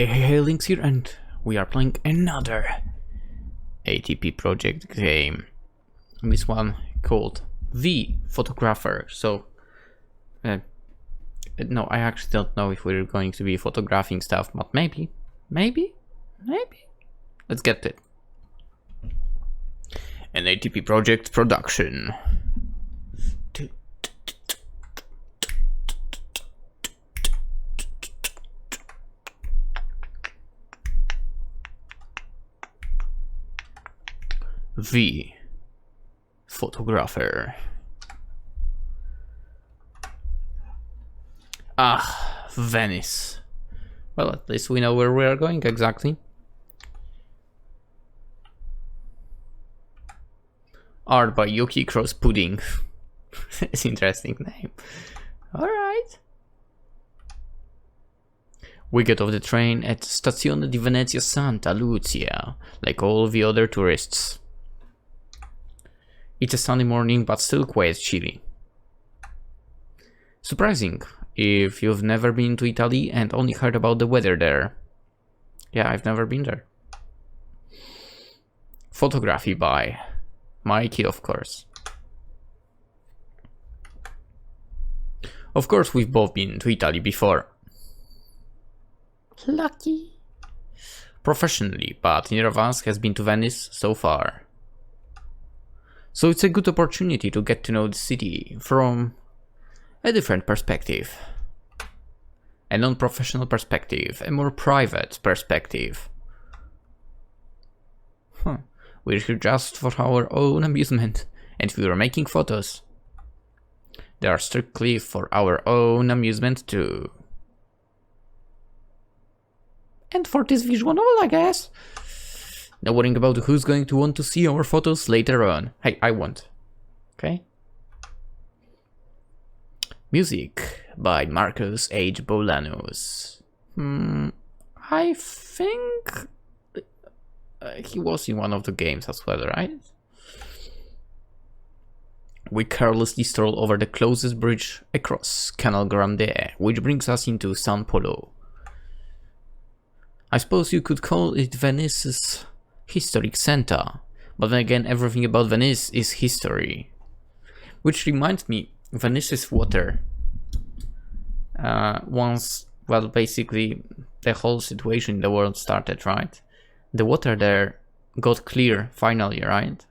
Hey, Lynx here, and we are playing another ATP project game. This one called The Photographer. So, no, I actually don't know if we're going to be photographing stuff, but maybe. Let's get it. An ATP project production. The Photographer. Venice. Well, at least we know where we are going exactly. Art by Yuki Cross Pudding. It's an interesting name. Alright. We get off the train at Stazione di Venezia Santa Lucia, like all the other tourists. It's a sunny morning, but still quite chilly. Surprising, if you've never been to Italy and only heard about the weather there. Yeah, I've never been there. Photography by Mikey, of course. Of course, we've both been to Italy before. Lucky. Professionally, but neither of us has been to Venice so far. So it's a good opportunity to get to know the city from a different perspective. A non-professional perspective, a more private perspective. We're here just for our own amusement, and we are making photos. They are strictly for our own amusement too. And for this visual novel, I guess. No worrying about who's going to want to see our photos later on. Hey, I won't. Okay? Music by Marcos H. Bolanos. I think he was in one of the games as well, right? We carelessly stroll over the closest bridge across Canal Grande, which brings us into San Polo. I suppose you could call it Venice's historic center, but then again, everything about Venice is history. Which reminds me, Venice's water. Well, basically, the whole situation in the world started, right? The water there got clear, finally, right?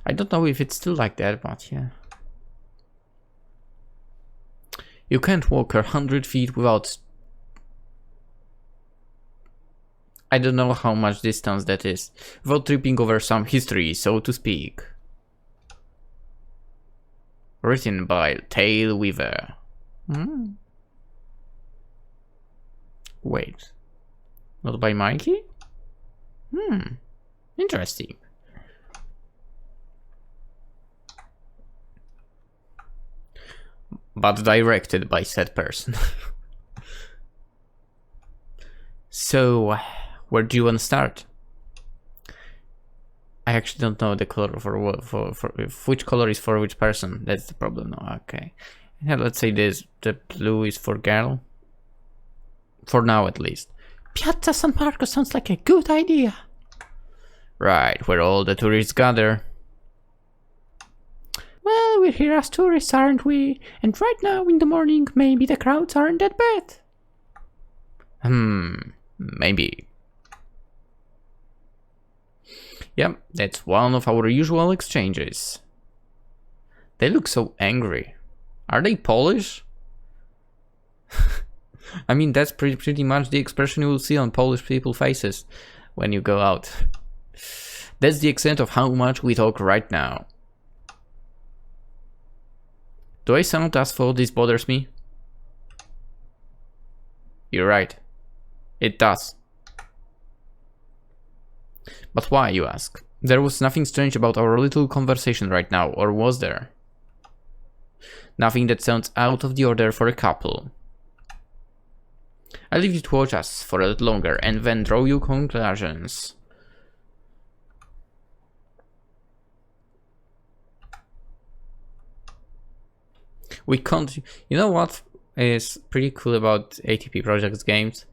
I don't know if it's still like that, but yeah. You can't walk 100 feet without... I don't know how much distance that is, without tripping over some history, so to speak. Written by Tail Weaver. Wait. Not by Mikey? Interesting. But directed by said person. So, where do you want to start? I actually don't know the color for which color is for which person. That's the problem. No, okay. Yeah, let's say this. The blue is for girl. For now, at least. Piazza San Marco sounds like a good idea. Right, where all the tourists gather. Well, we're here as tourists, aren't we? And right now in the morning, maybe the crowds aren't that bad. Maybe. Yep, that's one of our usual exchanges. They look so angry. Are they Polish? I mean, that's pretty much the expression you will see on Polish people's faces when you go out. That's the extent of how much we talk right now. Do I sound as though this bothers me? You're right. It does. But why, you ask? There was nothing strange about our little conversation right now, or was there? Nothing that sounds out of the order for a couple. I'll leave you to watch us for a little longer and then draw your conclusions. We can't... You know what? is pretty cool about ATP Projects games.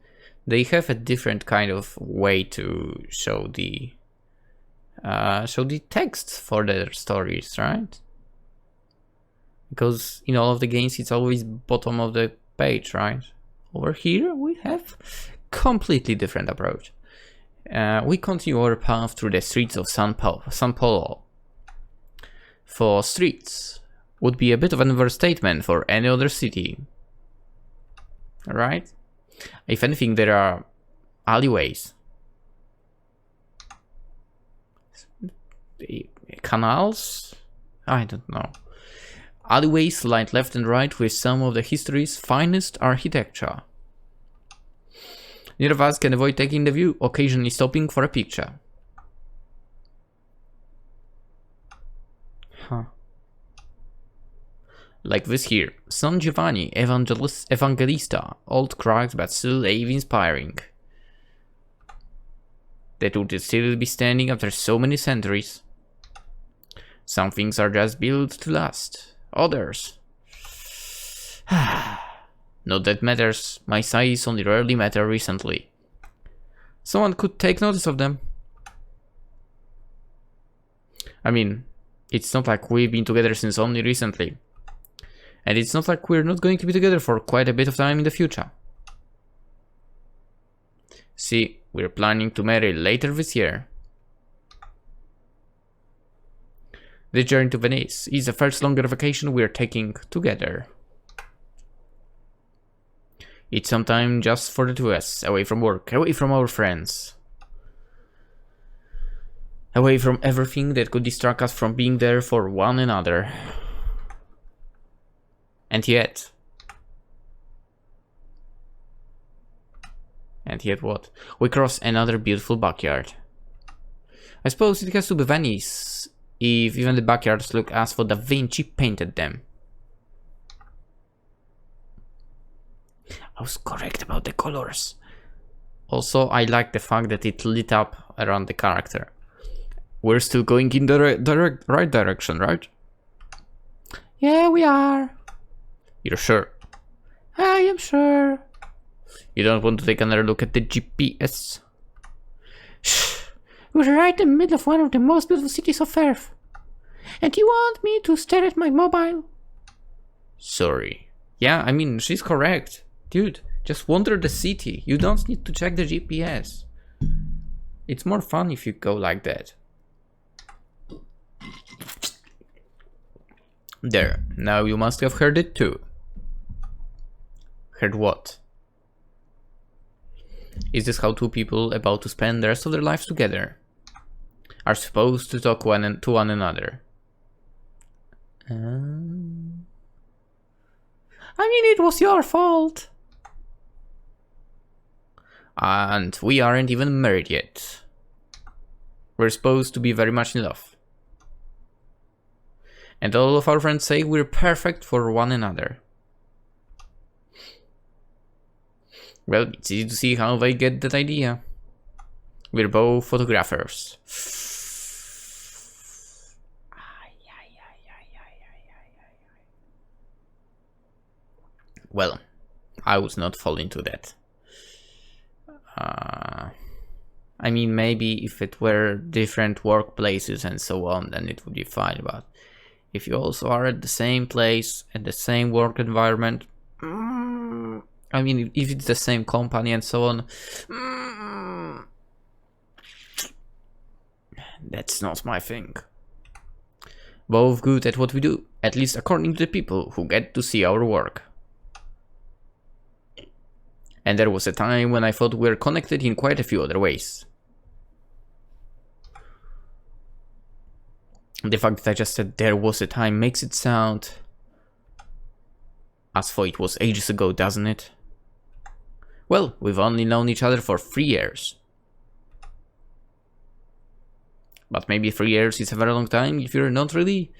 They have a different kind of way to show the text for their stories, right? Because in all of the games it's always bottom of the page, right? Over here we have completely different approach. We continue our path through the streets of San Paulo. For streets would be a bit of an overstatement for any other city, right? If anything, there are alleyways, canals, I don't know. Alleyways lined left and right with some of the history's finest architecture. Neither of us can avoid taking the view, occasionally stopping for a picture. Huh. Like this here, San Giovanni Evangelista, old cracked but still inspiring. That would still be standing after so many centuries. Some things are just built to last, others... Not that matters, my size only rarely mattered recently. Someone could take notice of them. I mean, it's not like we've been together since only recently. And it's not like we're not going to be together for quite a bit of time in the future. See, we're planning to marry later this year. The journey to Venice is the first longer vacation we're taking together. It's some time just for the two of us, away from work, away from our friends. Away from everything that could distract us from being there for one another. And yet what? We cross another beautiful backyard. I suppose it has to be Venice, if even the backyards look as though Da Vinci painted them. I was correct about the colors. Also, I like the fact that it lit up around the character. We're still going in the right direction, right? Yeah, we are. You're sure? I am sure. You don't want to take another look at the GPS? Shh! We're right in the middle of one of the most beautiful cities of Earth. And you want me to stare at my mobile? Sorry. Yeah, I mean, she's correct. Dude, just wander the city. You don't need to check the GPS. It's more fun if you go like that. There, now you must have heard it too. Heard what? Is this how two people about to spend the rest of their lives together are supposed to talk to one another? I mean, it was your fault. And we aren't even married yet. We're supposed to be very much in love. And all of our friends say we're perfect for one another. Well, it's easy to see how they get that idea. We're both photographers. Well, I would not fall into that. I mean, maybe if it were different workplaces and so on, then it would be fine, but if you also are at the same place, at the same work environment, I mean, if it's the same company and so on, that's not my thing. Both good at what we do, at least according to the people who get to see our work. And there was a time when I thought we were connected in quite a few other ways. The fact that I just said there was a time makes it sound as though it was ages ago, doesn't it? Well, we've only known each other for 3 years. But maybe 3 years is a very long time if you're not really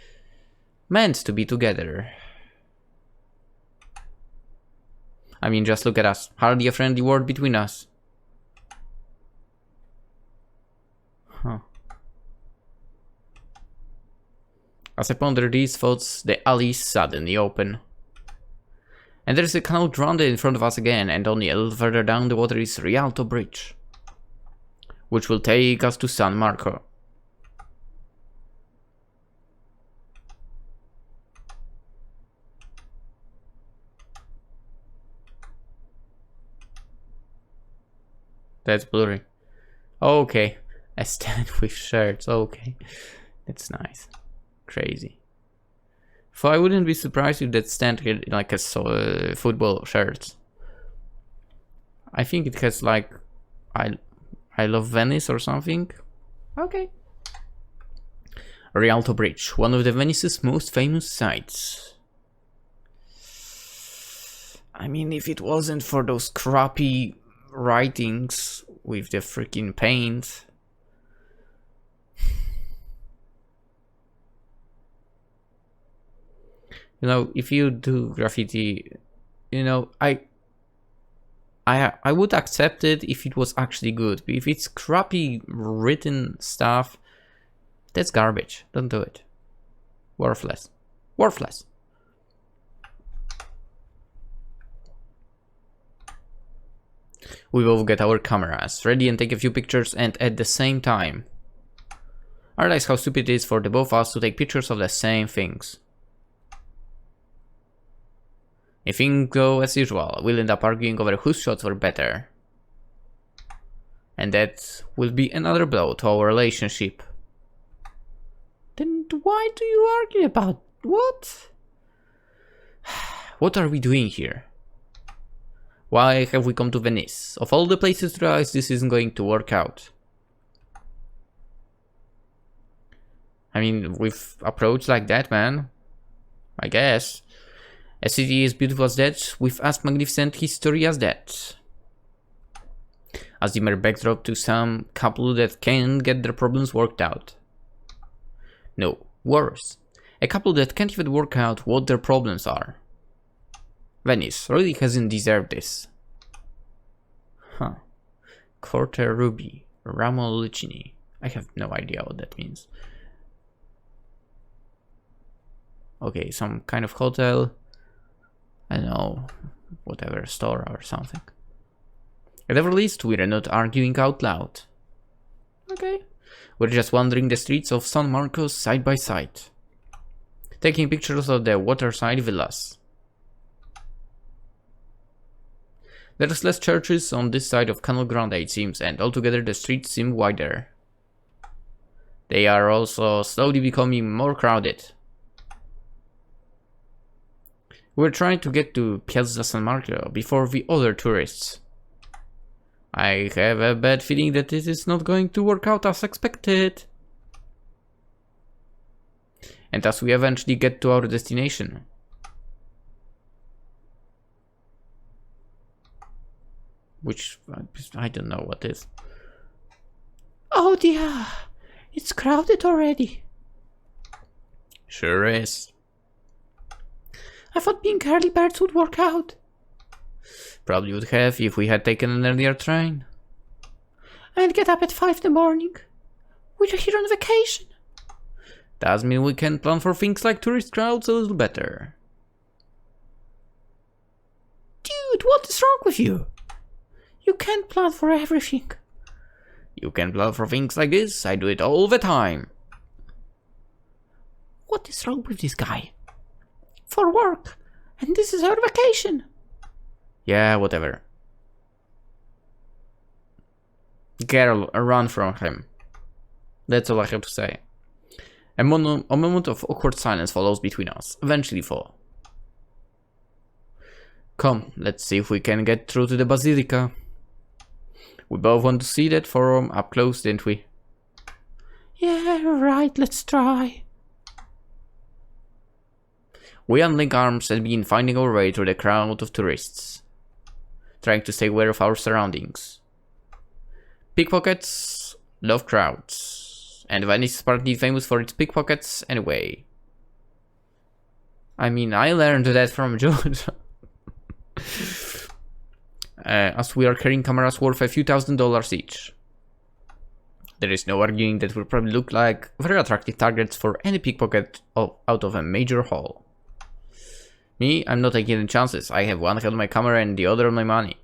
meant to be together. I mean, just look at us. Hardly a friendly word between us. Huh. As I ponder these thoughts, the alleys suddenly open. And there's a canal grande in front of us again, and only a little further down the water is Rialto Bridge, which will take us to San Marco. That's blurry. Okay, a stand with shirts. Okay, that's nice. Crazy. So I wouldn't be surprised if that stand had like a football shirt. I think it has like I love Venice or something. Okay. Rialto Bridge, one of the Venice's most famous sites. I mean, if it wasn't for those crappy writings with the freaking paint. You know, if you do graffiti, you know, I would accept it if it was actually good. But if it's crappy written stuff, that's garbage. Don't do it. Worthless. Worthless. We both get our cameras ready and take a few pictures, and at the same time. I realize how stupid it is for the both of us to take pictures of the same things. If things go as usual, we'll end up arguing over whose shots were better. And that will be another blow to our relationship. Then why do you argue about what? What are we doing here? Why have we come to Venice? Of all the places to realize this isn't going to work out. I mean, with approach like that, man, I guess. A city as beautiful as that, with as magnificent history as that. As the mere backdrop to some couple that can't get their problems worked out. No, worse. A couple that can't even work out what their problems are. Venice really hasn't deserved this. Huh. Corte Ruby, Ramo Lucini. I have no idea what that means. Okay, some kind of hotel. I don't know, whatever, store or something. At the very least, we're not arguing out loud. Okay. We're just wandering the streets of San Marcos side by side. Taking pictures of the waterside villas. There's less churches on this side of Canal Grande, it seems, and altogether the streets seem wider. They are also slowly becoming more crowded. We're trying to get to Piazza San Marco before the other tourists. I have a bad feeling that it is not going to work out as expected. And as we eventually get to our destination. Which, I don't know what is. Oh dear, it's crowded already. Sure is. I thought being early birds would work out. Probably would have if we had taken an earlier train. And get up at 5 in the morning. We're here on vacation. Does mean we can plan for things like tourist crowds a little better. Dude, what is wrong with you? You can't plan for everything. You can plan for things like this. I do it all the time. What is wrong with this guy? For work, and this is our vacation. Yeah, whatever. Girl, run from him. That's all I have to say. A moment of awkward silence follows between us, eventually fall. Come, let's see if we can get through to the Basilica. We both want to see that forum up close, didn't we? Yeah, right, let's try. We unlink arms and begin finding our way through the crowd of tourists, trying to stay aware of our surroundings. Pickpockets love crowds, and Venice is partly famous for its pickpockets anyway. I mean, I learned that from George. As we are carrying cameras worth a few $1,000s each. There is no arguing that we'll probably look like very attractive targets for any pickpocket out of a major hall. Me, I'm not taking any chances. I have one hand on my camera and the other on my money.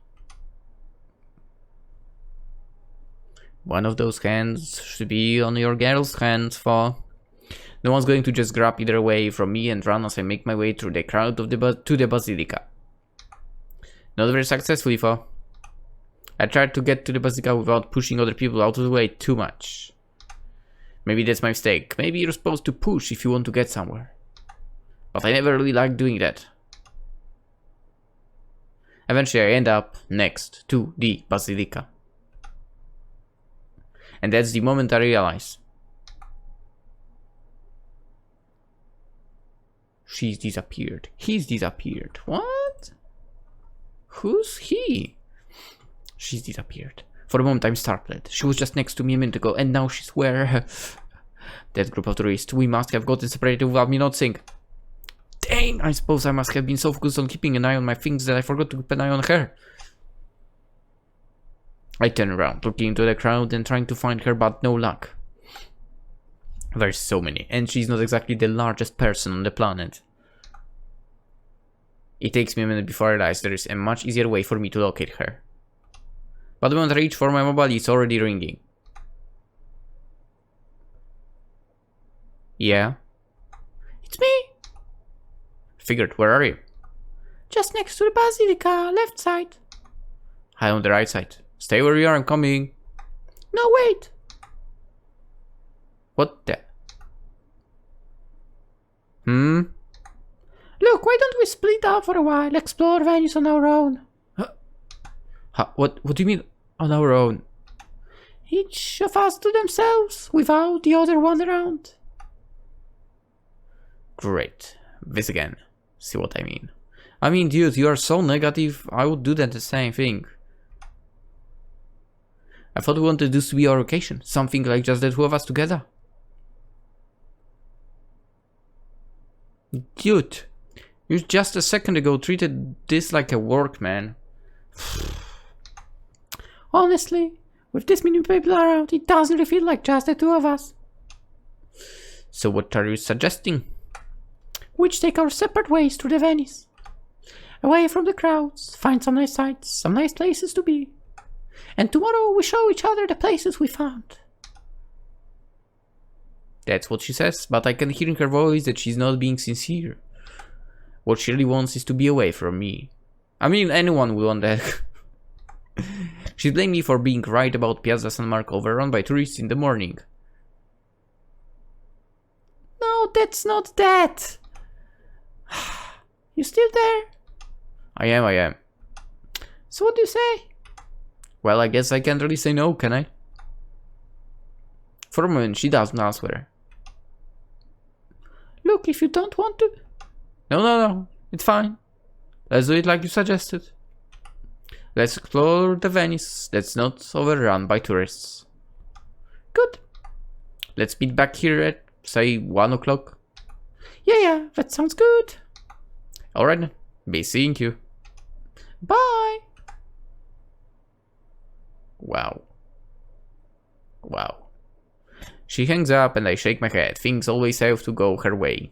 One of those hands should be on your girl's hands, for no one's going to just grab either away from me and run as I make my way through the crowd of to the Basilica. Not very successfully, for I tried to get to the Basilica without pushing other people out of the way too much. Maybe that's my mistake. Maybe you're supposed to push if you want to get somewhere. But I never really liked doing that. Eventually I end up next to the Basilica. And that's the moment I realize. She's disappeared. He's disappeared. What? Who's he? She's disappeared. For a moment I'm startled. She was just next to me a minute ago and now she's where? That group of tourists. We must have gotten separated without me noticing. Dang, I suppose I must have been so focused on keeping an eye on my things that I forgot to keep an eye on her. I turn around, looking into the crowd and trying to find her, but no luck. There's so many, and she's not exactly the largest person on the planet. It takes me a minute before I realize there is a much easier way for me to locate her. But the moment I reach for my mobile, it's already ringing. Yeah? It's me! Figured, where are you? Just next to the Basilica, left side. Hi, on the right side. Stay where you are, I'm coming. No, wait. What the? Look, why don't we split up for a while, explore Venice on our own? What do you mean, on our own? Each of us to themselves, without the other one around. Great. This again. See what I mean? I mean, dude, you are so negative, I would do that the same thing. I thought we wanted this to be our occasion. Something like just the two of us together. Dude, you just a second ago treated this like a work, man. Honestly, with this many people around, it doesn't really feel like just the two of us. So what are you suggesting? We each take our separate ways to the Venice. Away from the crowds, find some nice sights, some nice places to be. And tomorrow we show each other the places we found. That's what she says, but I can hear in her voice that she's not being sincere. What she really wants is to be away from me. I mean, anyone would want that. She blamed me for being right about Piazza San Marco overrun by tourists in the morning. No, that's not that. You still there? I am. So what do you say? Well, I guess I can't really say no, can I? For a moment, she doesn't answer. Look, if you don't want to... No, it's fine. Let's do it like you suggested. Let's explore the Venice that's not overrun by tourists. Good. Let's meet back here at, say, 1 o'clock. Yeah, that sounds good. Alright then, be seeing you. Bye. Wow. She hangs up and I shake my head. Things always have to go her way.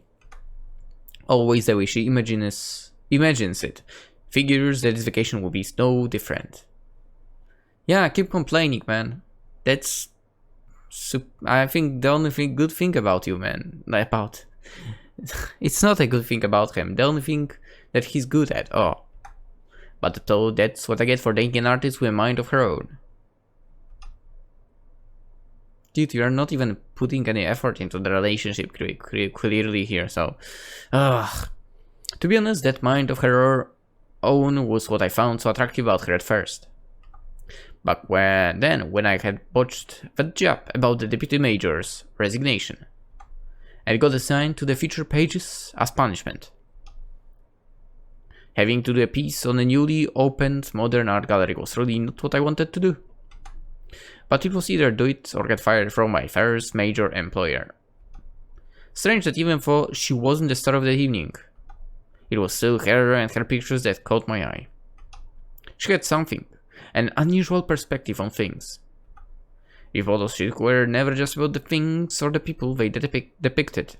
Always the way she imagines it. Figures that this vacation will be no different. Yeah, keep complaining, man. That's... I think the only good thing about you, man. It's not a good thing about him. The only thing that he's good at. Oh. But though that's what I get for dating an artist with a mind of her own. Dude, you're not even putting any effort into the relationship clearly here, so... To be honest, that mind of her own was what I found so attractive about her at first. But when I had watched that job about the deputy major's resignation, I got assigned to the feature pages as punishment. Having to do a piece on a newly opened modern art gallery was really not what I wanted to do. But it was either do it or get fired from my first major employer. Strange that even though she wasn't the star of the evening, it was still her and her pictures that caught my eye. She had something, an unusual perspective on things. The photos she took were never just about the things or the people they depicted.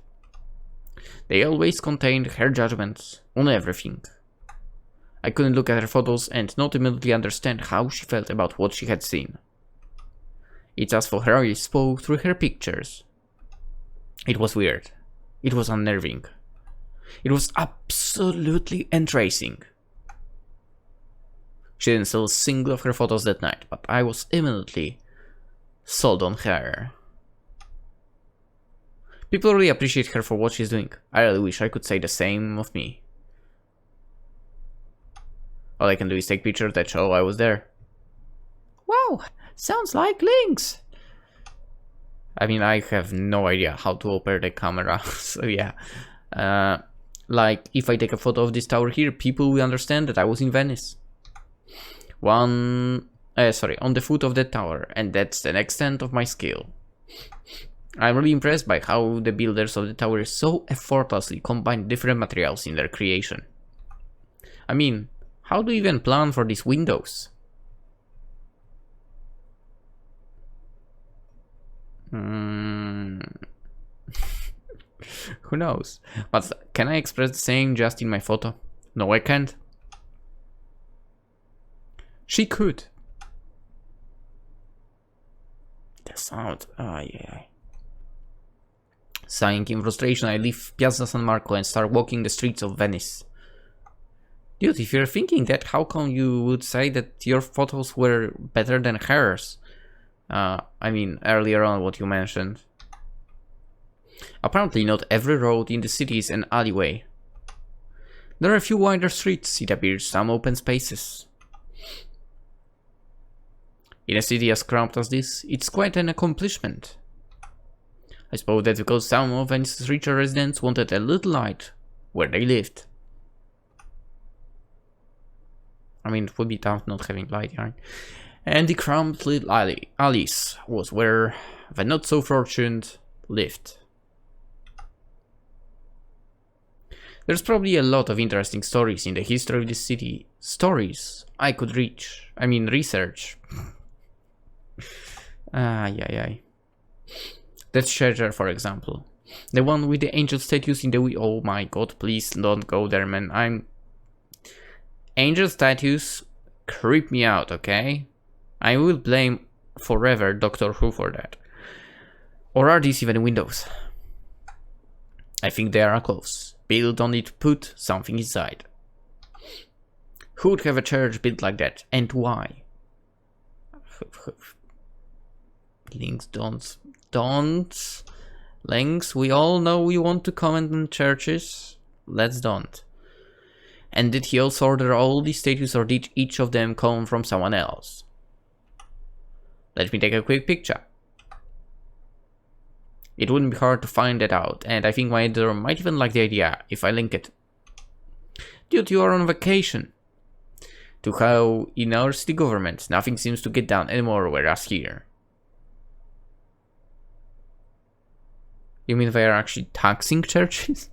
They always contained her judgments on everything. I couldn't look at her photos and not immediately understand how she felt about what she had seen. It's as for her I spoke through her pictures. It was weird. It was unnerving. It was absolutely entrancing. She didn't sell a single of her photos that night, but I was immediately sold on her. People really appreciate her for what she's doing. I really wish I could say the same of me. All I can do is take pictures that show I was there. Wow, sounds like Lynx. I mean, I have no idea how to operate the camera, so yeah. Like, if I take a photo of this tower here, people will understand that I was in Venice. On the foot of that tower, and that's the extent of my skill. I'm really impressed by how the builders of the tower so effortlessly combine different materials in their creation. I mean, how do you even plan for these windows? Who knows? But can I express the same just in my photo? No, I can't. She could. The sound. Ah, yeah. Sighing in frustration, I leave Piazza San Marco and start walking the streets of Venice. Dude, if you're thinking that, how come you would say that your photos were better than hers? I mean, earlier on what you mentioned. Apparently not every road in the city is an alleyway. There are a few wider streets, it appears, some open spaces. In a city as cramped as this, it's quite an accomplishment. I suppose that's because some of Venice's richer residents wanted a little light where they lived. I mean, it would be tough not having light, right? And the cramped little alleys was where the not so fortunate lived. There's probably a lot of interesting stories in the history of this city. Stories I could research. That treasure, for example. The one with the angel statues in the oh my god, please don't go there, man. Angel statues creep me out, okay? I will blame forever Doctor Who for that. Or are these even windows? I think they are close. Built only to put something inside. Who would have a church built like that, and why? Lynx, don't. Lynx, we all know we want to comment on churches. Let's don't. And did he also order all these statues, or did each of them come from someone else? Let me take a quick picture. It wouldn't be hard to find that out, and I think my editor might even like the idea if I link it. Dude, you are on vacation. To how in our city government nothing seems to get done anymore, whereas here. You mean they are actually taxing churches?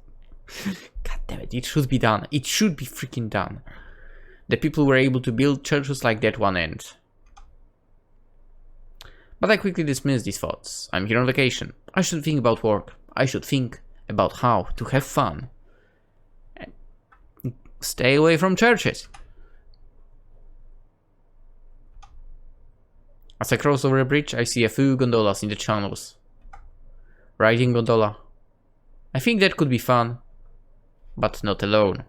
God damn it, it should be done. It should be freaking done. The people were able to build churches like that one end. But I quickly dismiss these thoughts. I'm here on vacation. I should think about work. I should think about how to have fun. And stay away from churches. As I cross over a bridge, I see a few gondolas in the channels. Riding gondola. I think that could be fun, but not alone.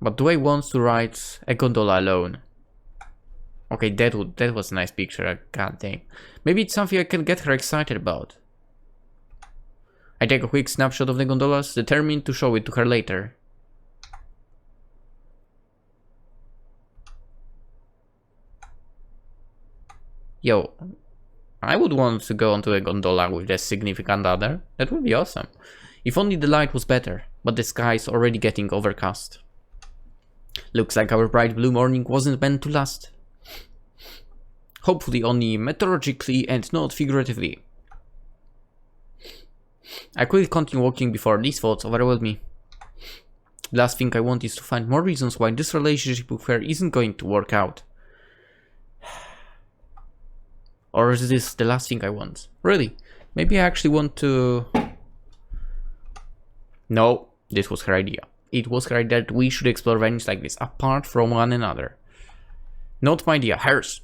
But do I want to ride a gondola alone? Okay, that was a nice picture, god damn. Maybe it's something I can get her excited about. I take a quick snapshot of the gondolas, determined to show it to her later. Yo, I would want to go onto a gondola with a significant other. That would be awesome. If only the light was better, but the sky is already getting overcast. Looks like our bright blue morning wasn't meant to last. Hopefully only metaphorically and not figuratively. I quickly continue walking before these thoughts overwhelm me. The last thing I want is to find more reasons why this relationship with her isn't going to work out. Or is this the last thing I want? Really? Maybe I actually want to No, this was her idea. It was her idea that we should explore Venice like this, apart from one another. Not my idea, hers.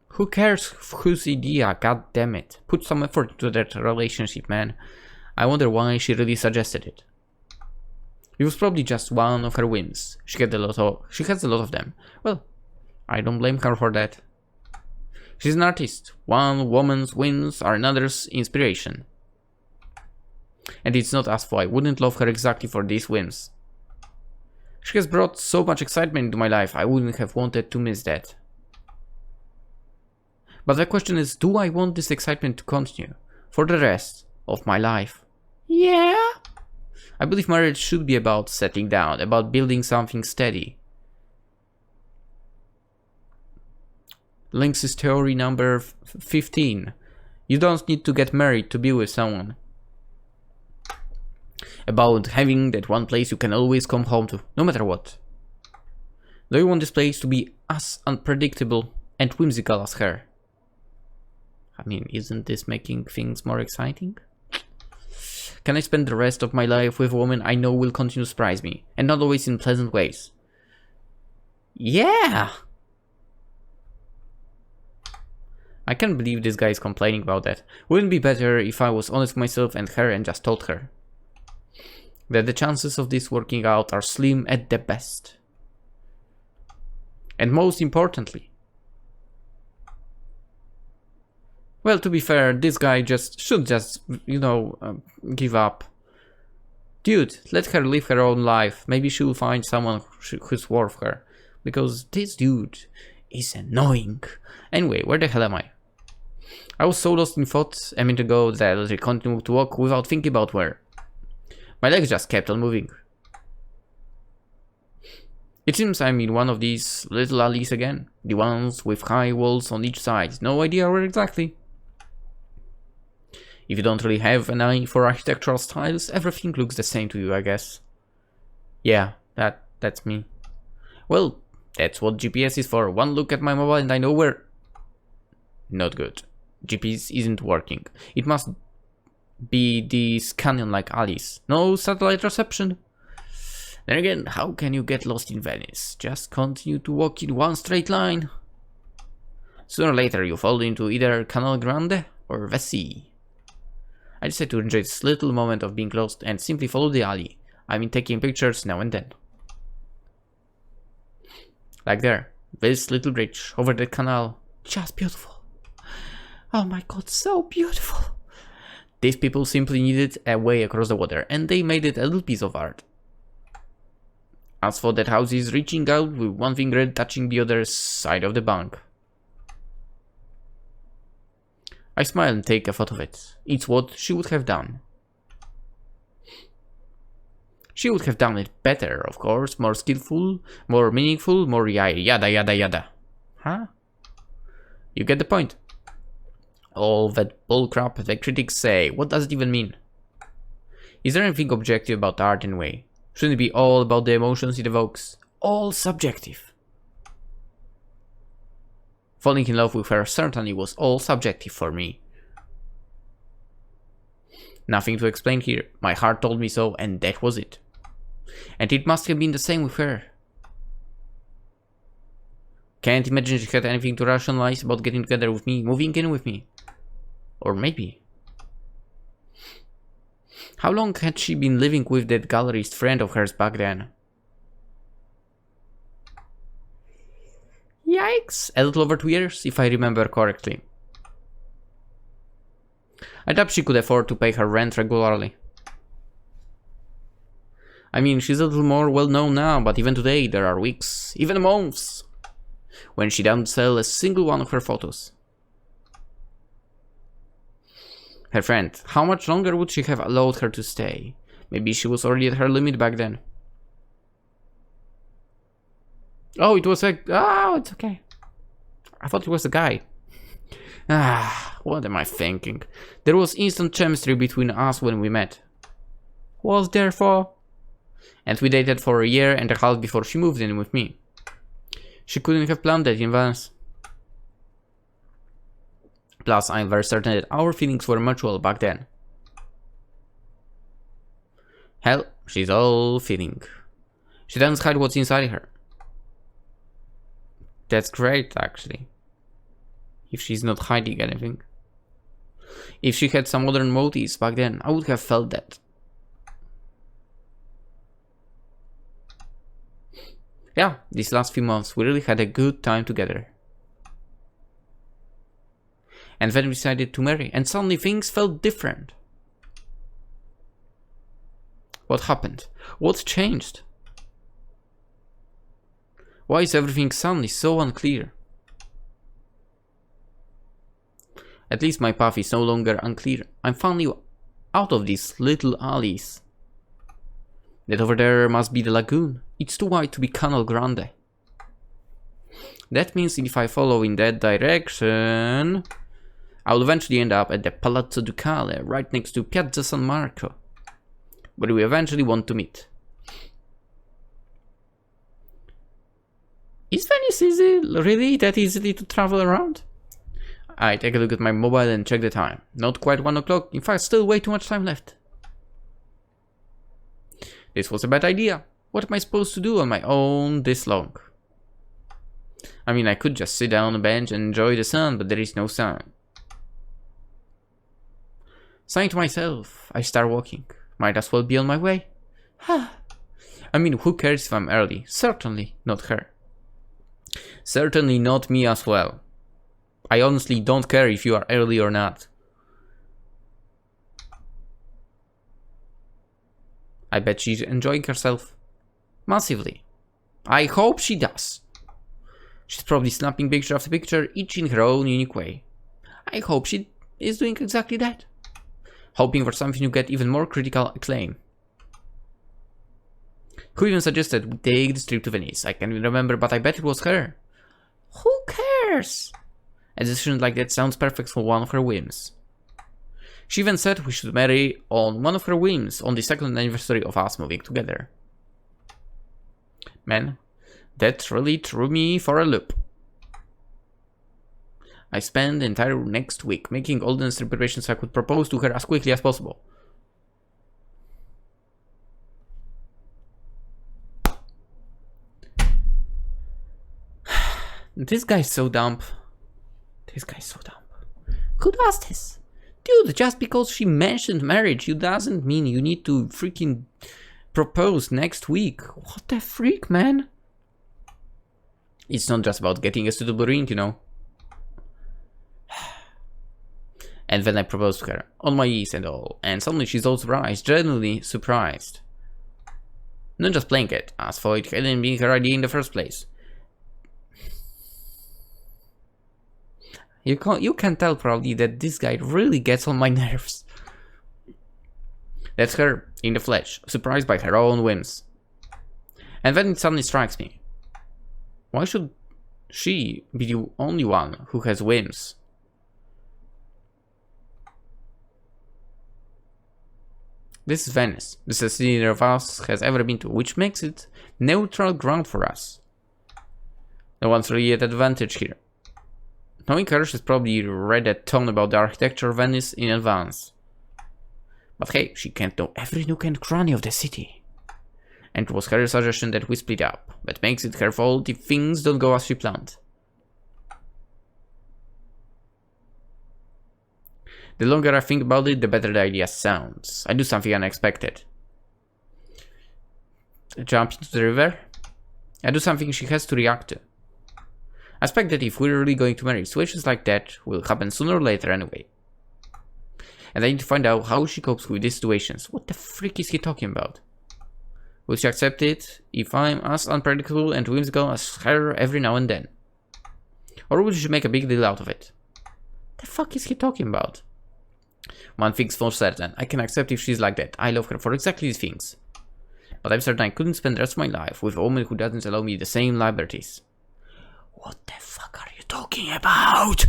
Who cares whose idea, god damn it. Put some effort into that relationship, man. I wonder why she really suggested it. It was probably just one of her whims. She has a lot of them. Well, I don't blame her for that. She's an artist. One woman's whims are another's inspiration. And it's not as though I wouldn't love her exactly for these whims. She has brought so much excitement into my life, I wouldn't have wanted to miss that. But the question is, do I want this excitement to continue for the rest of my life? Yeah. I believe marriage should be about settling down, about building something steady. Lynx's theory number 15. You don't need to get married to be with someone. About having that one place you can always come home to, no matter what. Do you want this place to be as unpredictable and whimsical as her? I mean, isn't this making things more exciting? Can I spend the rest of my life with a woman I know will continue to surprise me, and not always in pleasant ways? Yeah! I can't believe this guy is complaining about that. Wouldn't it be better if I was honest with myself and her and just told her that the chances of this working out are slim at the best? And most importantly, well, to be fair, this guy should just, give up. Dude, let her live her own life. Maybe she'll find someone who's worth her. Because this dude is annoying. Anyway, where the hell am I? I was so lost in thoughts a minute ago that I continued to walk without thinking about where. My legs just kept on moving. It seems I'm in one of these little alleys again. The ones with high walls on each side. No idea where exactly. If you don't really have an eye for architectural styles, everything looks the same to you, I guess. Yeah, that's me. Well, that's what GPS is for. One look at my mobile and I know where... Not good. GPS isn't working. It must be these canyon-like alleys. No satellite reception. Then again, how can you get lost in Venice? Just continue to walk in one straight line. Sooner or later you fall into either Canal Grande or the sea. I decided to enjoy this little moment of being lost and simply follow the alley. I mean, taking pictures now and then. Like there, this little bridge over the canal, just beautiful. Oh my god, so beautiful. These people simply needed a way across the water, and they made it a little piece of art. As for that house is reaching out with one finger touching the other side of the bank. I smile and take a photo of it. It's what she would have done. She would have done it better, of course, more skillful, more meaningful, more yada yada yada. Huh? You get the point. All that bullcrap the critics say, what does it even mean? Is there anything objective about art anyway? Shouldn't it be all about the emotions it evokes? All subjective. Falling in love with her certainly was all subjective for me. Nothing to explain here. My heart told me so, and that was it. And it must have been the same with her. Can't imagine she had anything to rationalize about getting together with me, moving in with me. Or maybe. How long had she been living with that gallerist friend of hers back then? Yikes! A little over 2 years, if I remember correctly. I doubt she could afford to pay her rent regularly. I mean, she's a little more well known now, but even today there are weeks, even months, when she doesn't sell a single one of her photos. Her friend, how much longer would she have allowed her to stay? Maybe she was already at her limit back then. Oh, it was like, oh, it's okay. I thought it was a guy. What am I thinking? There was instant chemistry between us when we met. Was there for? And we dated for a year and a half before she moved in with me. She couldn't have planned that in advance. Plus, I'm very certain that our feelings were mutual back then. Hell, she's all feeling. She doesn't hide what's inside her. That's great, actually. If she's not hiding anything. If she had some other motives back then, I would have felt that. Yeah, these last few months we really had a good time together. And then we decided to marry, and suddenly things felt different. What happened? What changed? Why is everything suddenly so unclear? At least my path is no longer unclear. I'm finally out of these little alleys. That over there must be the lagoon. It's too wide to be Canal Grande. That means if I follow in that direction, I'll eventually end up at the Palazzo Ducale, right next to Piazza San Marco, where we eventually want to meet. Is Venice really that easily to travel around? I take a look at my mobile and check the time. Not quite 1 o'clock, in fact still way too much time left. This was a bad idea. What am I supposed to do on my own this long? I mean, I could just sit down on a bench and enjoy the sun, but there is no sun. Saying to myself, I start walking. Might as well be on my way. I mean, who cares if I'm early? Certainly not her. Certainly not me as well. I honestly don't care if you are early or not. I bet she's enjoying herself massively. I hope she does. She's probably snapping picture after picture, each in her own unique way. I hope she is doing exactly that. Hoping for something to get even more critical acclaim. Who even suggested we take this trip to Venice? I can't even remember, but I bet it was her. Who cares? A decision like that sounds perfect for one of her whims. She even said we should marry on one of her whims on the 2nd anniversary of us moving together. Man, that really threw me for a loop. I spent the entire next week making all the necessary preparations so I could propose to her as quickly as possible. This guy's so dumb. This guy's so dumb. Who does this? Dude, just because she mentioned marriage, you doesn't mean you need to freaking propose next week. What the freak, man? It's not just about getting a suitable ring, you know. And then I proposed to her, on my knees and all, and suddenly she's all surprised, genuinely surprised. Not just playing it, as for it hadn't been her idea in the first place. You can tell probably that this guy really gets on my nerves. That's her, in the flesh, surprised by her own whims. And then it suddenly strikes me. Why should she be the only one who has whims? This is Venice. This is a city neither of us has ever been to, which makes it neutral ground for us. No one's really at advantage here. Knowing her, she's probably read a ton about the architecture of Venice in advance. But hey, she can't know every nook and cranny of the city. And it was her suggestion that we split up, but makes it her fault if things don't go as she planned. The longer I think about it, the better the idea sounds. I do something unexpected. Jump into the river? I do something she has to react to. I expect that if we're really going to marry, situations like that will happen sooner or later anyway. And I need to find out how she copes with these situations. What the frick is he talking about? Will she accept it if I'm as unpredictable and whimsical as her every now and then? Or will she make a big deal out of it? The fuck is he talking about? One thing's for certain, I can accept if she's like that. I love her for exactly these things. But I'm certain I couldn't spend the rest of my life with a woman who doesn't allow me the same liberties. What the fuck are you talking about?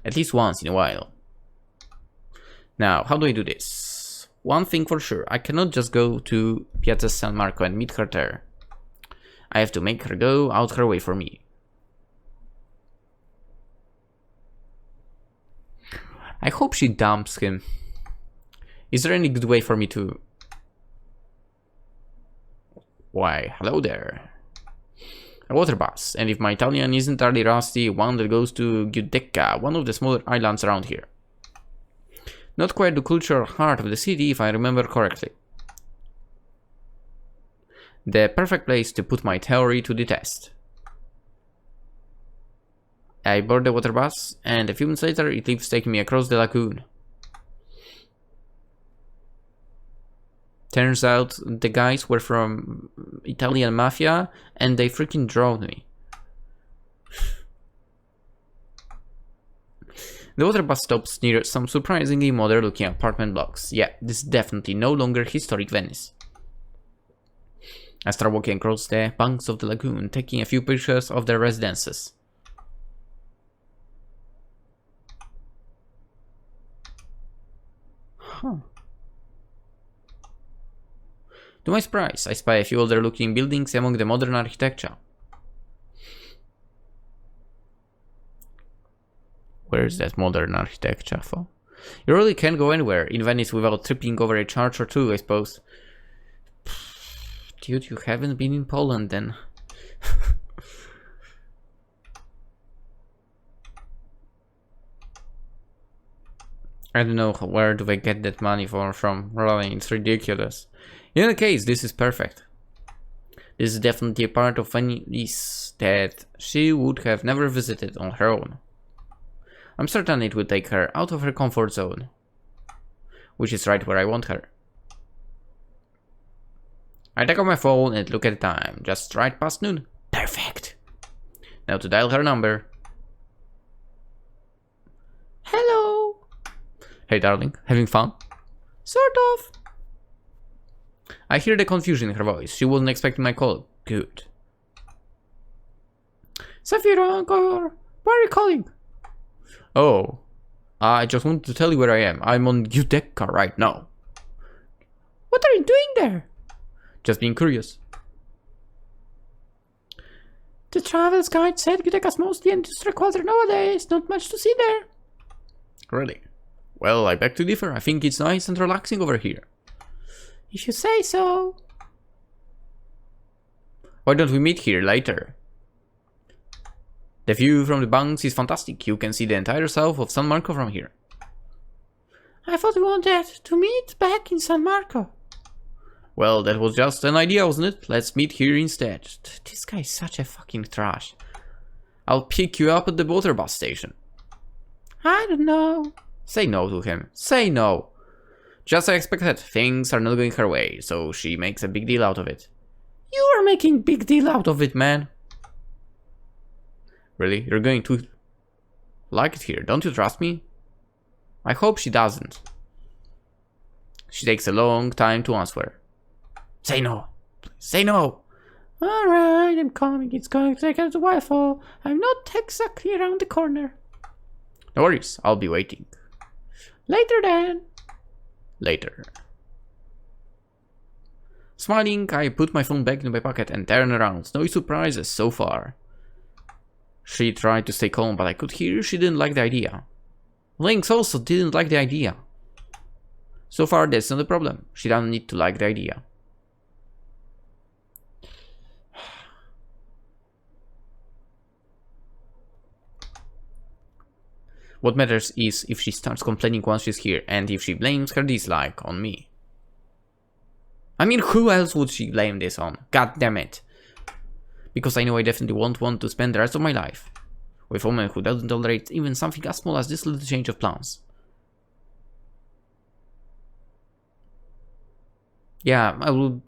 At least once in a while. Now, how do I do this? One thing for sure, I cannot just go to Piazza San Marco and meet her there. I have to make her go out her way for me. I hope she dumps him. Is there any good way for me to Why, hello there. A water bus, and if my Italian isn't entirely rusty, one that goes to Giudecca, one of the smaller islands around here. Not quite the cultural heart of the city, if I remember correctly. The perfect place to put my theory to the test. I board the water bus, and a few minutes later it leaves taking me across the lagoon. Turns out the guys were from Italian mafia, and they freaking drowned me. The water bus stops near some surprisingly modern looking apartment blocks. Yeah, this is definitely no longer historic Venice. I start walking across the banks of the lagoon, taking a few pictures of their residences. Huh. To my surprise, I spy a few older looking buildings among the modern architecture. Where is that modern architecture for? You really can't go anywhere in Venice without tripping over a church or two, I suppose. Dude, you haven't been in Poland then. I don't know where do they get that money from. Really, it's ridiculous. In any case, this is perfect. This is definitely a part of Venice that she would have never visited on her own. I'm certain it would take her out of her comfort zone, which is right where I want her. I take out my phone and look at the time, just right past noon. Perfect. Now to dial her number. Hello. Hey darling, having fun? Sort of. I hear the confusion in her voice. She wasn't expecting my call. Good. Safira, why are you calling? Oh, I just wanted to tell you where I am. I'm on Giudecca right now. What are you doing there? Just being curious. The travel's guide said Giudecca's mostly industrial quarter nowadays. Not much to see there. Really? Well, I beg to differ. I think it's nice and relaxing over here. If you say so. Why don't we meet here later? The view from the banks is fantastic. You can see the entire south of San Marco from here. I thought we wanted to meet back in San Marco. Well, that was just an idea, wasn't it? Let's meet here instead. This guy is such a fucking trash. I'll pick you up at the water bus station. I don't know. Say no to him. Say no. Just as I expected, things are not going her way, so she makes a big deal out of it. You are making big deal out of it, man. Really? You're going to like it here, don't you trust me? I hope she doesn't. She takes a long time to answer. Say no. Please, say no. Alright, I'm coming. It's going to take a while, for I'm not exactly around the corner. No worries, I'll be waiting. Later then. Later. Smiling, I put my phone back in my pocket and turn around. No surprises so far. She tried to stay calm, but I could hear she didn't like the idea. Lynx also didn't like the idea. So far, that's not a problem. She doesn't need to like the idea. What matters is if she starts complaining once she's here, and if she blames her dislike on me. I mean, who else would she blame this on? God damn it. Because I know I definitely won't want to spend the rest of my life with a woman who doesn't tolerate even something as small as this little change of plans. Yeah, I will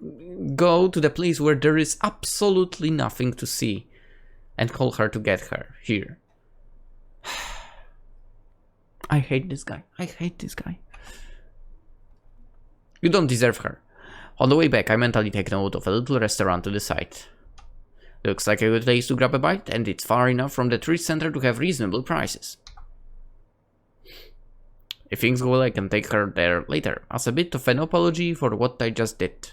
go to the place where there is absolutely nothing to see and call her to get her here. I hate this guy. I hate this guy. You don't deserve her. On the way back, I mentally take note of a little restaurant to the side. Looks like a good place to grab a bite, and it's far enough from the tourist center to have reasonable prices. If things go well, I can take her there later, as a bit of an apology for what I just did.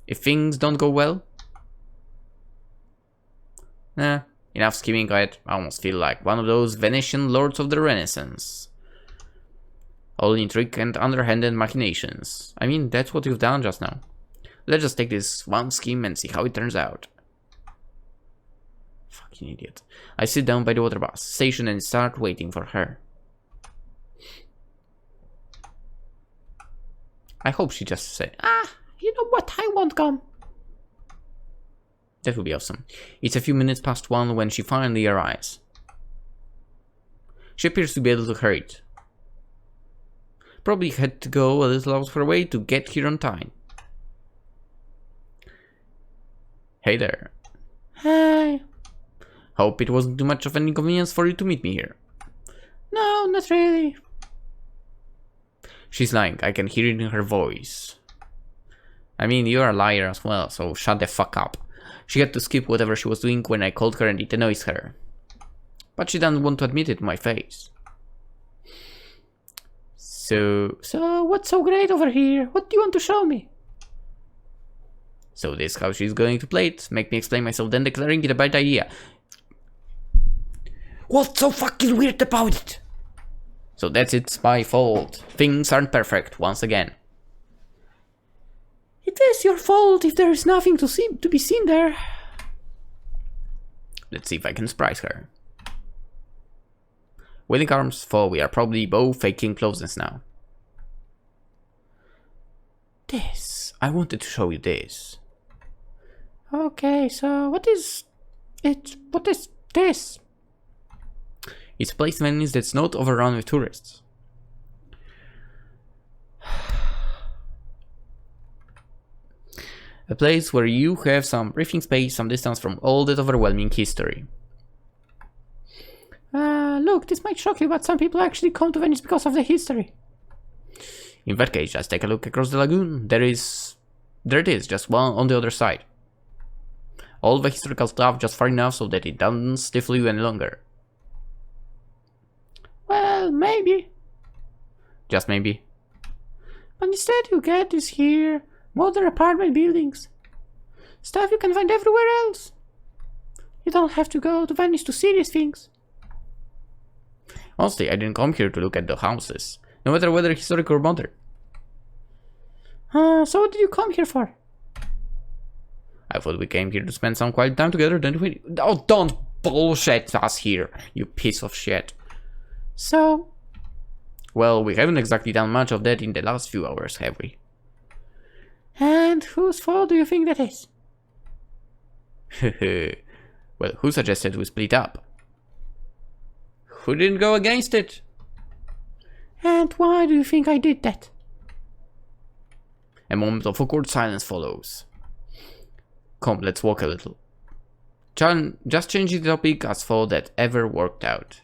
If things don't go well... enough scheming. I almost feel like one of those Venetian lords of the Renaissance. All intrigue and underhanded machinations. I mean, that's what you've done just now. Let's just take this one scheme and see how it turns out. Fucking idiot. I sit down by the water bus station and start waiting for her. I hope she just said, you know what, I won't come. That would be awesome. It's a few minutes past 1 when she finally arrives. She appears to be able to hurry it. Probably had to go a little out of her way to get here on time. Hey there. Hi. Hope it wasn't too much of an inconvenience for you to meet me here. No, not really. She's lying, I can hear it in her voice. I mean, you're a liar as well, so shut the fuck up. She had to skip whatever she was doing when I called her and it annoys her. But she doesn't want to admit it to my face. So what's so great over here? What do you want to show me? So this is how she's going to play it. Make me explain myself, then declaring it a bad idea. What's so fucking weird about it? So that's it's my fault. Things aren't perfect, once again. It is your fault if there is nothing to be seen there. Let's see if I can surprise her. Willing arms, for we are probably both faking closeness now. This. I wanted to show you this. Okay, so what is it? What is this? It's a place in Venice that's not overrun with tourists. A place where you have some breathing space, some distance from all that overwhelming history. Look, this might shock you, but some people actually come to Venice because of the history. In that case, just take a look across the lagoon. There it is, just one on the other side. All the historical stuff just far enough so that it doesn't stifle you any longer. Well, maybe. Just maybe. But instead you get this here, modern apartment buildings. Stuff you can find everywhere else. You don't have to go to Venice to see these things. Honestly, I didn't come here to look at the houses, no matter whether historic or modern. So what did you come here for? I thought we came here to spend some quiet time together, then we... Oh, don't bullshit us here, you piece of shit. So? Well, we haven't exactly done much of that in the last few hours, have we? And whose fault do you think that is? Well, who suggested we split up? Who didn't go against it? And why do you think I did that? A moment of awkward silence follows. Come, let's walk a little. John, just change the topic as though that ever worked out.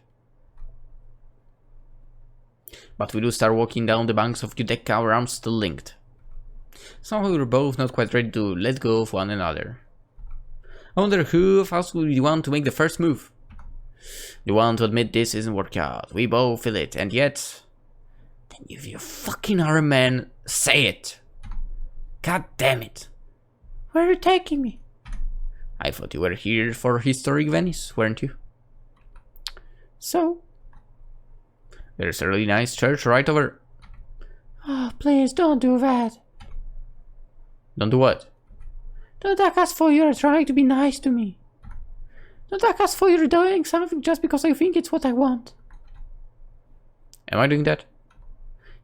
But we do start walking down the banks of Giudecca, our arms still linked. Somehow we're both not quite ready to let go of one another. I wonder who of us would be the one to make the first move. The one to admit this isn't working out. We both feel it, and yet... Then if you fucking are a man, say it! God damn it! Where are you taking me? I thought you were here for historic Venice, weren't you? So? There's a really nice church right over... Oh, please don't do that. Don't do what? Don't act as though you're trying to be nice to me. Don't act as though you're doing something just because I think it's what I want. Am I doing that?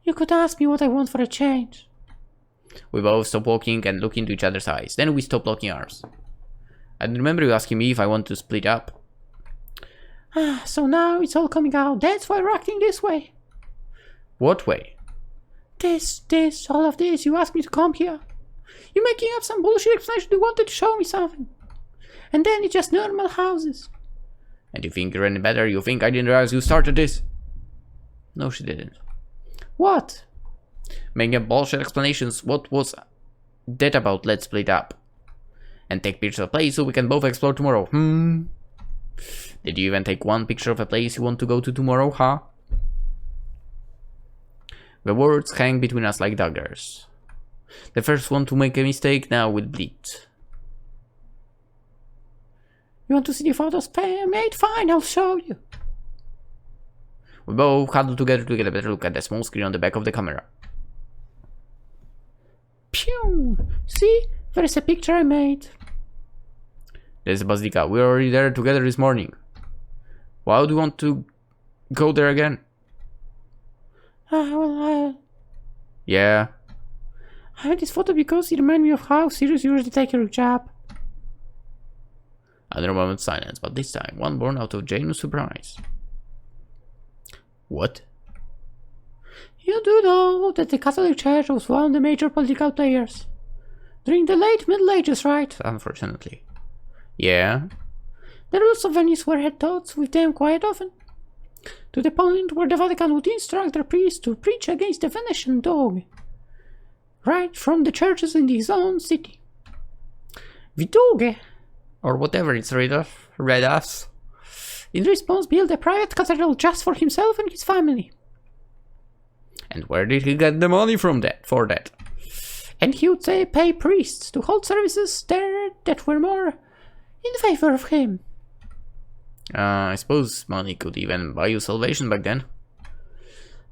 You could ask me what I want for a change. We both stop walking and look into each other's eyes. Then we stop locking arms. I remember you asking me if I want to split up. So now it's all coming out. That's why you're acting this way. What way? All of this. You asked me to come here. You're making up some bullshit explanation. You wanted to show me something. And then it's just normal houses. And you think you're any better? You think I didn't realize you started this? No, she didn't. What? Making up bullshit explanations. What was that about? Let's split up. And take pictures of a place so we can both explore tomorrow. Did you even take one picture of a place you want to go to tomorrow, huh? The words hang between us like daggers. The first one to make a mistake now will bleed. You want to see the photos made? Fine, I'll show you. We both huddle together to get a better look at the small screen on the back of the camera. Pew! See? There's a picture I made. There's a Basilica. We were already there together this morning. Why would you want to go there again? Yeah. I had this photo because it reminded me of how serious you usually take your job. Another moment of silence, but this time one born out of genuine surprise. What? You do know that the Catholic Church was one of the major political players during the late Middle Ages, right? Unfortunately. Yeah. The rulers of Venice were at odds with them quite often, to the point where the Vatican would instruct their priests to preach against the Venetian dog, right from the churches in his own city. The dog, or whatever it's read as, in response, built a private cathedral just for himself and his family. And where did he get the money from for that? And he would pay priests to hold services there that were more in favor of him. I suppose money could even buy you salvation back then.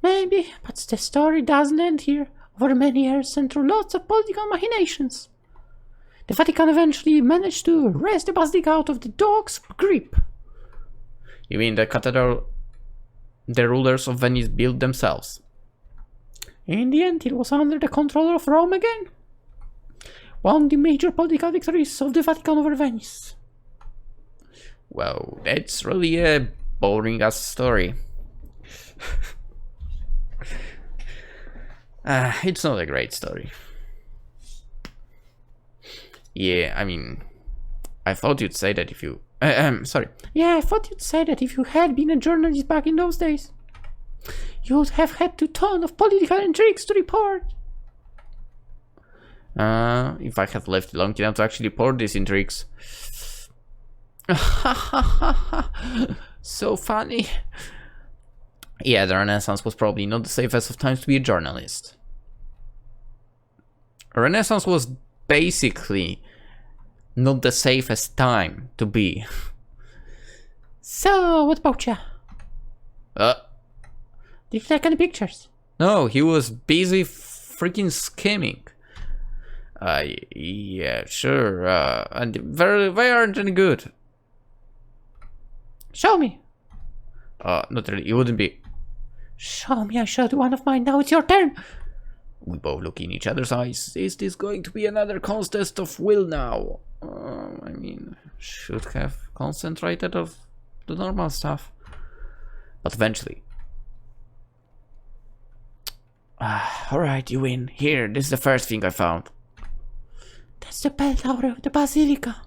Maybe, but the story doesn't end here. Over many years and through lots of political machinations, the Vatican eventually managed to wrest the Basilica out of the dog's grip. You mean the cathedral the rulers of Venice built themselves? In the end, it was under the control of Rome again. One of the major political victories of the Vatican over Venice. Well, that's really a boring ass story. It's not a great story. Yeah, I mean, I thought you'd say that if you... sorry. Yeah, I thought you'd say that if you had been a journalist back in those days, you would have had a ton of political intrigues to report. If I had lived long enough to actually report these intrigues. So funny. Yeah, the Renaissance was probably not the safest of times to be a journalist. Renaissance was basically not the safest time to be. So, what about you? Did you take any pictures? No, he was busy freaking skimming. Yeah, sure. And they aren't any good. Show me. Not really. It wouldn't be. Show me, I showed you one of mine. Now it's your turn. We both look in each other's eyes. Is this going to be another contest of will now? I mean, should have concentrated on the normal stuff. But eventually. Alright, you win. Here, this is the first thing I found. That's the bell tower of the Basilica.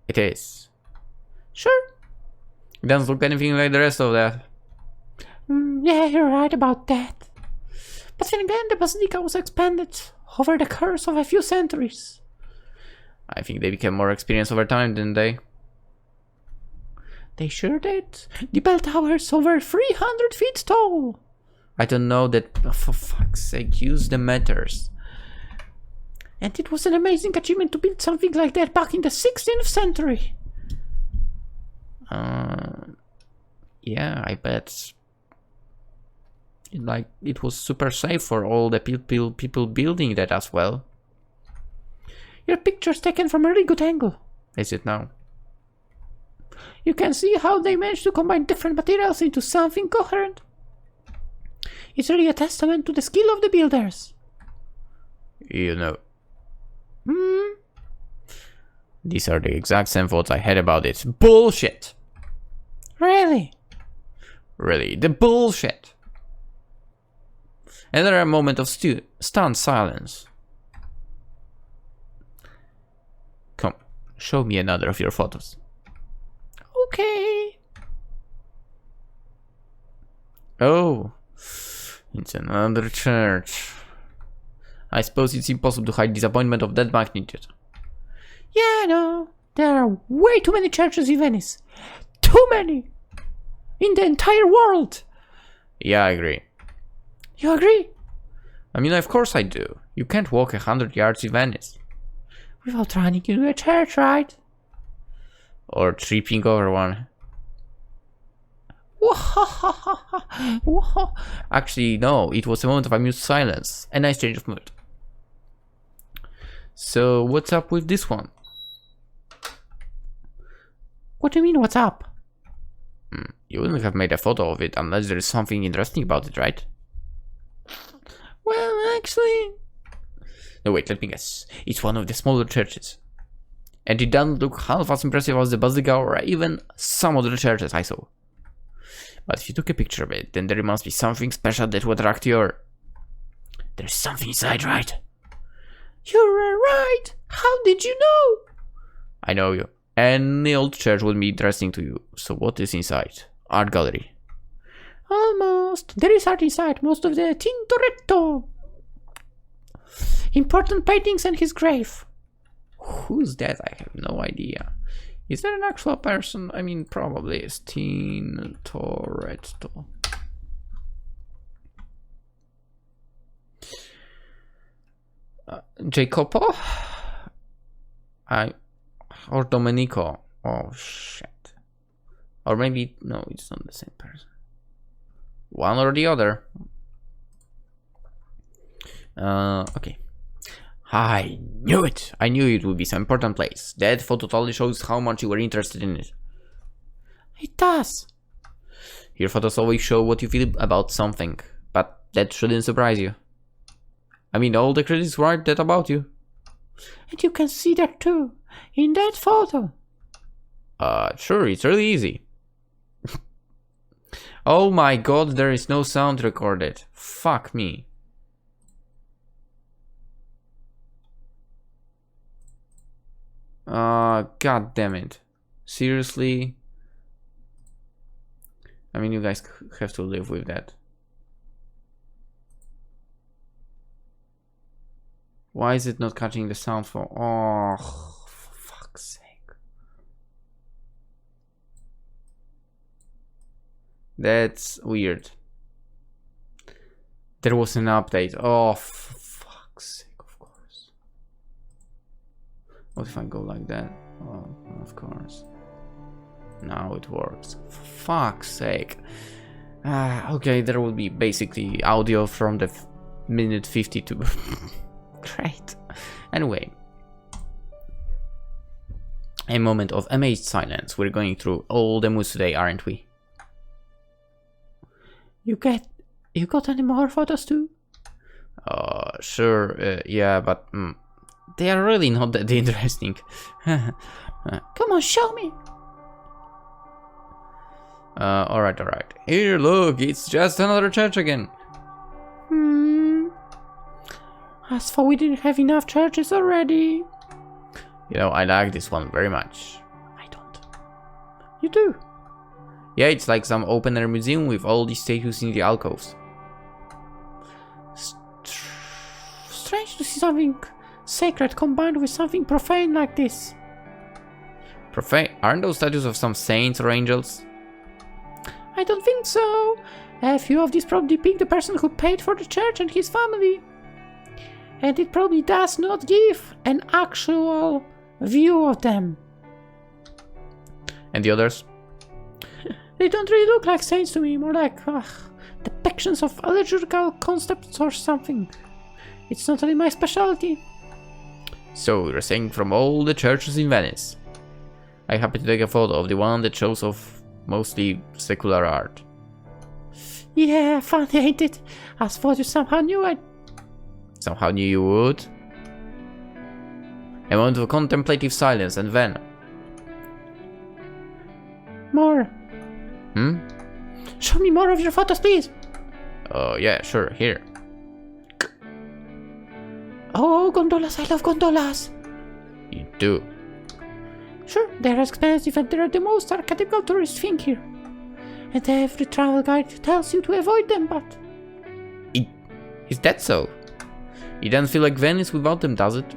It is. Sure. It doesn't look anything like the rest of that. Yeah, you're right about that. But then again, the Basilica was expanded over the course of a few centuries. I think they became more experienced over time, didn't they? They sure did. The bell tower is over 300 feet tall. I don't know that. For fuck's sake, use the meters. And it was an amazing achievement to build something like that back in the 16th century. Yeah, I bet. Like, it was super safe for all the people building that as well. Your picture's taken from a really good angle. Is it now? You can see how they managed to combine different materials into something coherent. It's really a testament to the skill of the builders. You know. These are the exact same thoughts I had about it. Bullshit! Really? Really, the bullshit! Another moment of stunned silence. Come, show me another of your photos. Okay. Oh, it's another church. I suppose it's impossible to hide disappointment of that magnitude. Yeah, I know. There are way too many churches in Venice. Too many! In the entire world! Yeah, I agree. You agree? I mean, of course I do. You can't walk 100 yards in Venice. Without running into a church, right? Or tripping over one. Actually, no, it was a moment of amused silence. A nice change of mood. So what's up with this one? What do you mean, what's up? You wouldn't have made a photo of it unless there is something interesting about it, right? Well, actually... No, wait, let me guess. It's one of the smaller churches. And it doesn't look half as impressive as the Basilica or even some other churches I saw. But if you took a picture of it, then there must be something special that would attract your... There's something inside, right? You're right! How did you know? I know you. Any old church would be interesting to you. So what is inside? Art gallery. Almost. There is art inside. Most of the Tintoretto. Important paintings and his grave. Who's that? I have no idea. Is that an actual person? I mean, probably is. Tintoretto. Jacopo? Or Domenico. Oh shit. Or maybe no, it's not the same person. One or the other. Okay. I knew it. I knew it would be some important place. That photo totally shows how much you were interested in it. It does. Your photos always show what you feel about something, but that shouldn't surprise you. I mean, all the critics write that about you. And you can see that too, in that photo. Sure, it's really easy. Oh my god, there is no sound recorded. Fuck me. God damn it. Seriously? I mean, you guys have to live with that. Why is it not catching the sound for... Oh, for fuck's sake. That's weird. There was an update. Oh, for fuck's sake, of course. What if I go like that? Oh, of course. Now it works. For fuck's sake. Okay, there will be basically audio from the minute 52. Great. Anyway. A moment of amazed silence. We're going through all the moves today, aren't we? You got any more photos too? Sure, yeah, but they are really not that interesting. Come on, show me. Alright. Here, look, it's just another church again. As for we didn't have enough churches already. You know, I like this one very much. I don't. You do? Yeah, it's like some open-air museum with all these statues in the alcoves. Strange to see something sacred combined with something profane like this. Profane? Aren't those statues of some saints or angels? I don't think so. A few of these probably depict the person who paid for the church and his family. And it probably does not give an actual view of them. And the others? They don't really look like saints to me, more like depictions of allegorical concepts or something. It's not really my specialty. So, you're saying from all the churches in Venice? I happen to take a photo of the one that shows off mostly secular art. Yeah, funny, ain't it? I thought you somehow knew it. Somehow knew you would. A moment of contemplative silence and then... More. Show me more of your photos, please. Oh, yeah, sure, here. Oh, gondolas, I love gondolas. You do. Sure, they're expensive and they're the most archetypical tourist thing here. And every travel guide tells you to avoid them, but... Is that so? It doesn't feel like Venice without them, does it?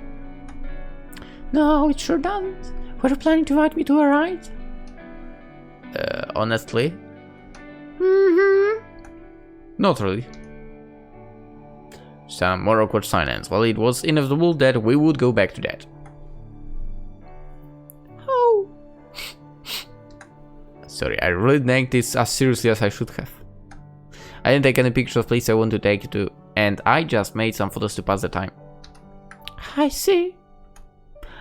No, it sure doesn't. Were you planning to invite me to a ride? Honestly? Not really. Some more awkward silence. Well, it was inevitable that we would go back to that. Oh. Sorry, I really didn't take this as seriously as I should have. I didn't take any pictures of places I want to take you to, and I just made some photos to pass the time. I see.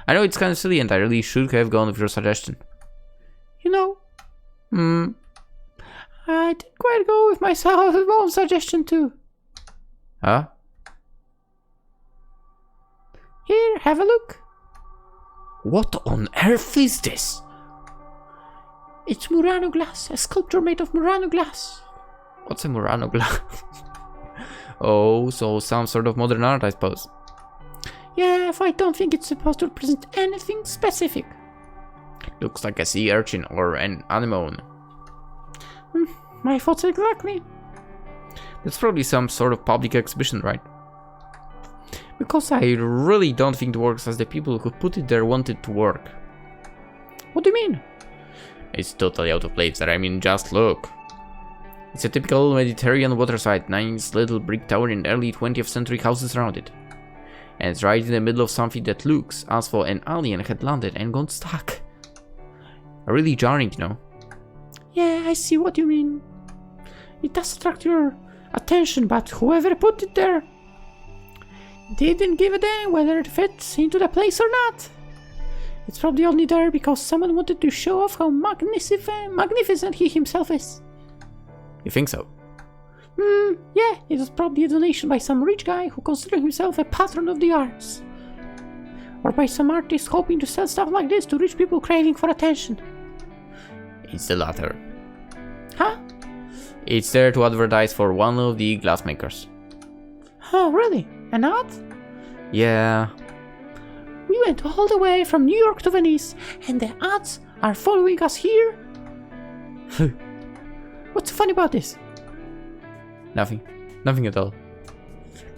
I know it's kind of silly and I really should have gone with your suggestion. You know, I didn't quite go with my own suggestion too. Huh? Here, have a look. What on earth is this? It's Murano glass, a sculpture made of Murano glass. What's a Murano glass? Oh, so some sort of modern art, I suppose. Yeah, if I don't think it's supposed to represent anything specific. Looks like a sea urchin or an anemone. My thoughts exactly. That's probably some sort of public exhibition, right? Because I really don't think it works as the people who put it there wanted to work. What do you mean? It's totally out of place there, I mean, just look. It's a typical Mediterranean waterside, nice little brick tower in early 20th century houses around it. And it's right in the middle of something that looks as though an alien had landed and gone stuck. Really jarring, you know? Yeah, I see what you mean. It does attract your attention, but whoever put it there didn't give a damn whether it fits into the place or not. It's probably only there because someone wanted to show off how magnificent he himself is. You think so? Yeah, it was probably a donation by some rich guy who considered himself a patron of the arts. Or by some artist hoping to sell stuff like this to rich people craving for attention. It's the latter. Huh? It's there to advertise for one of the glassmakers. Oh, really? An ad? Yeah. We went all the way from New York to Venice, and the ads are following us here? What's funny about this? Nothing. Nothing at all.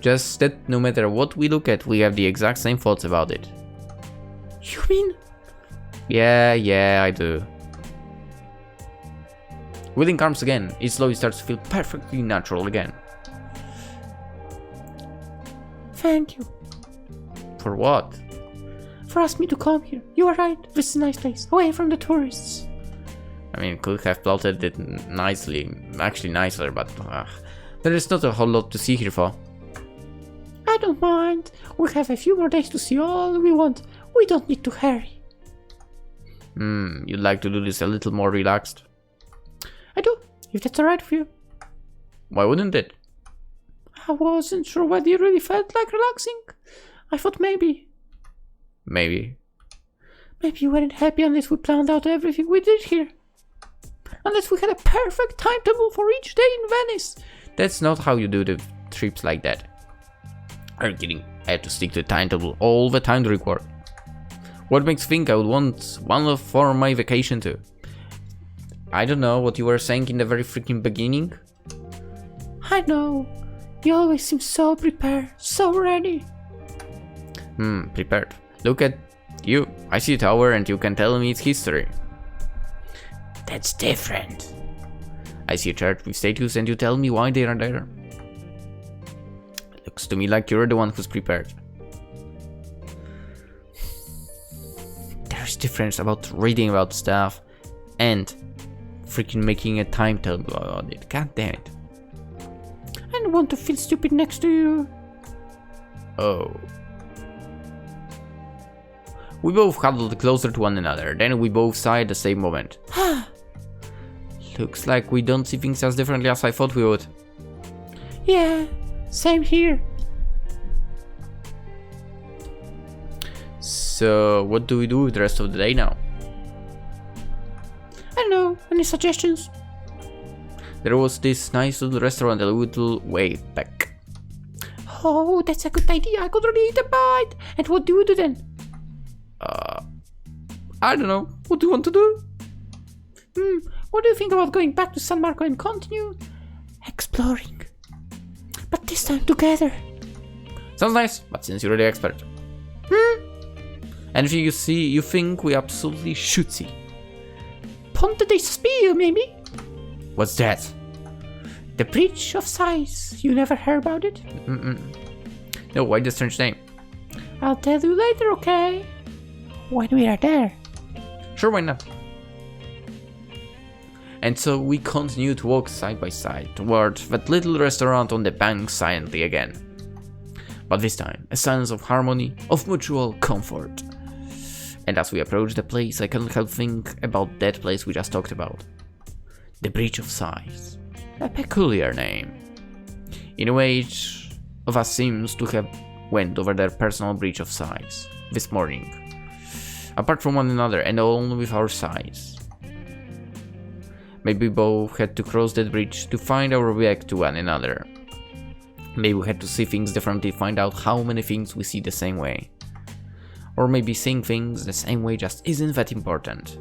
Just that no matter what we look at, we have the exact same thoughts about it. You mean? Yeah, I do. We link arms again. It slowly starts to feel perfectly natural again. Thank you. For what? For asking me to come here. You are right. This is a nice place. Away from the tourists. I mean, could have plotted it nicely. Actually nicer, but there is not a whole lot to see here for. I don't mind. We have a few more days to see all we want. We don't need to hurry. You'd like to do this a little more relaxed? I do, if that's alright with you. Why wouldn't it? I wasn't sure whether you really felt like relaxing. I thought maybe. Maybe. Maybe you weren't happy unless we planned out everything we did here. Unless we had a perfect timetable for each day in Venice. That's not how you do the trips like that. Are you kidding? I had to stick to the timetable all the time during work. What makes you think I would want one for my vacation too? I don't know what you were saying in the very freaking beginning. I know. You always seem so prepared, so ready. Prepared. Look at you. I see a tower and you can tell me its history. That's different. I see a church with statues and you tell me why they are there. Looks to me like you're the one who's prepared. There's difference about reading about stuff and freaking making a timetable about it. God damn it. I don't want to feel stupid next to you. Oh. We both huddled closer to one another, then we both sighed at the same moment. Looks like we don't see things as differently as I thought we would. Yeah, same here. So, what do we do with the rest of the day now? I don't know, any suggestions? There was this nice little restaurant a little way back. Oh, that's a good idea. I could really eat a bite. And what do you do then? I don't know. What do you want to do? What do you think about going back to San Marco and continue exploring? But this time together. Sounds nice, but since you're the expert. Anything you see, you think we absolutely should see? Ponte dei Spio, maybe? What's that? The Bridge of Sighs. You never heard about it? No, why the strange name? I'll tell you later, okay? When we are there. Sure, why not? And so we continue to walk side by side toward that little restaurant on the bank silently again. But this time, a silence of harmony, of mutual comfort. And as we approach the place, I can't help think about that place we just talked about. The Bridge of Sighs. A peculiar name. In a way, each of us seems to have went over their personal Bridge of Sighs this morning. Apart from one another and only with our sighs. Maybe we both had to cross that bridge to find our way back to one another. Maybe we had to see things differently to find out how many things we see the same way. Or maybe seeing things the same way just isn't that important.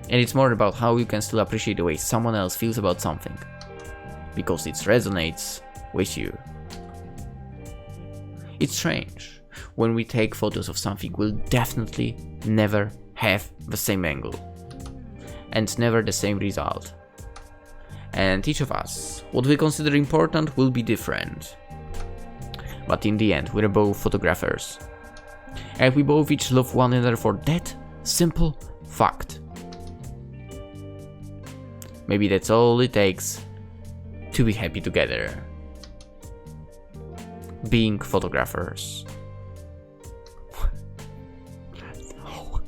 And it's more about how you can still appreciate the way someone else feels about something. Because it resonates with you. It's strange. When we take photos of something, we'll definitely never have the same angle. And never the same result. And each of us, what we consider important will be different. But in the end, we're both photographers. And we both each love one another for that simple fact. Maybe that's all it takes to be happy together. Being photographers. No.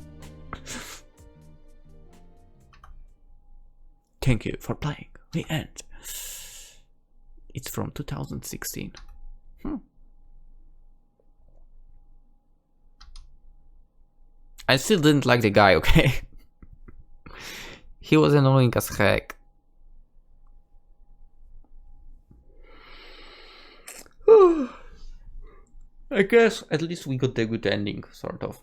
Thank you for playing. The end. It's from 2016. I still didn't like the guy, okay? He was annoying as heck. I guess at least we got the good ending, sort of.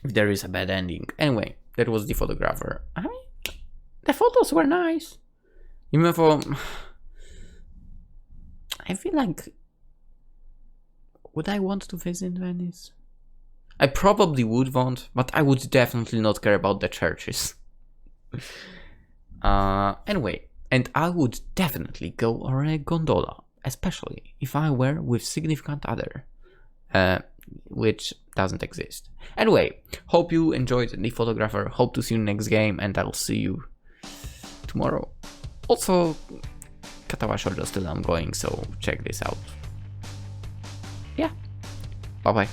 If there is a bad ending. Anyway, that was the photographer. I mean, the photos were nice. Even for... I feel like... Would I want to visit Venice? I probably would want, but I would definitely not care about the churches. Anyway, and I would definitely go on a gondola, especially if I were with significant other, which doesn't exist. Anyway, hope you enjoyed the photographer, hope to see you next game, and I'll see you tomorrow. Also, Katawa Shoujo is still ongoing, so check this out. Yeah, bye bye.